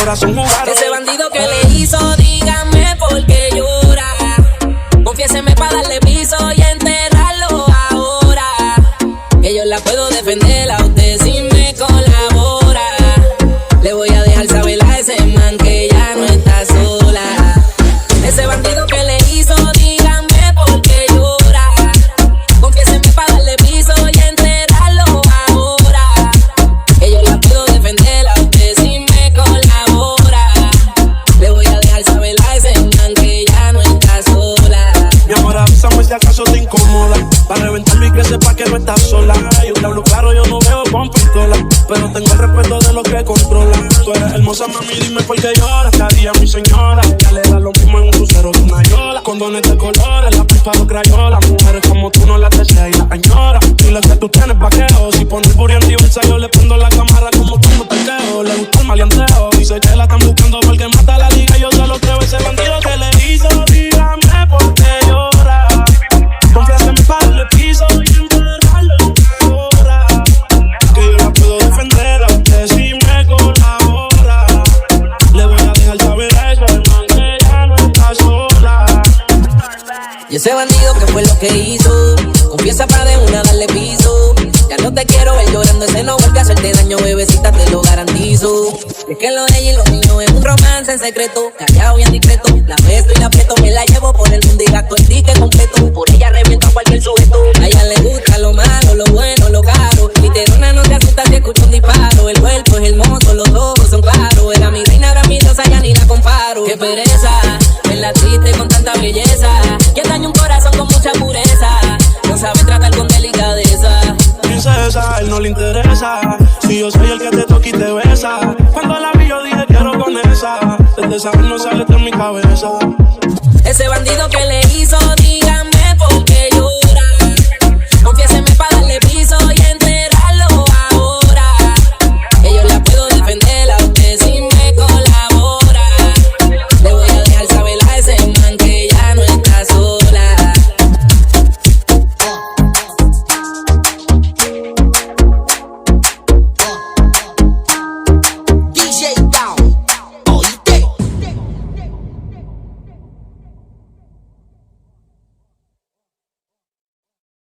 corazón jugaron. Ese bandido que le hizo, dígame por qué llora. Confiéseme para darle piso y enterrarlo ahora. Que yo la puedo defender a usted si me colabora. Le voy a dejar saber a ese man que ya no está sola. Ese bandido que le hizo, dígame por qué llora. Confiéseme para darle piso y enterrarlo ahora. Que yo la puedo defender a usted si me colabora. Le voy a dejar saber a ese man que ya no está sola. Mi amor, avísame si acaso te incomoda. Para reventarlo y que sepa que no estás sola. Yo te hablo claro, yo no veo con pistola, pero tengo el respeto de lo que controla. Tú eres hermosa, mami, dime por qué lloras. Cada día mi señora, ya le da lo mismo en un crucero de una yola. Condones de colores, la pipa de crayola. Mujeres como tú no las deseas y las añoras. Dile que tú tienes vaqueo. Si pones burro en diversa, yo le prendo la cámara como cuando te quedo. Le gusta el maleanteo, dice que la están buscando porque mata la liga. Yo solo creo ese bandido que le hizo. Dígame por qué llora. Confiéseme para darle piso y enterrarlo ahora. Que yo la puedo defender a usted si me colabora. Le voy a dejar saber a ese man que ya no está sola. Y ese bandido que fue lo que hizo, confiesa para de una darle piso. Ya no te quiero ver llorando, ese no vuelve a hacerte daño, bebecita, te lo garantizo. Es que lo de ella y lo mío es un romance en secreto, callado y en discreto. La beso y la aprieto, me la llevo por el mundo y gasto el ticket completo. Por ella reviento a cualquier sujeto. A ella le gusta lo malo, lo bueno, lo caro. Literona, no te asustas si escucho un disparo. El cuerpo es hermoso, los ojos son claros. Era mi reina, era mi diosa, ya ni la comparo. Qué pereza, verla triste con tanta belleza. Quien daña un corazón con mucha pureza, no sabe tratar con delicadeza. Princesa, a él no le interesa. Si yo soy el que te toca y te besa. Cuando la vi yo dije quiero con esa. Desde esa vez no sale de mi cabeza. Ese bandido que le hizo, dígame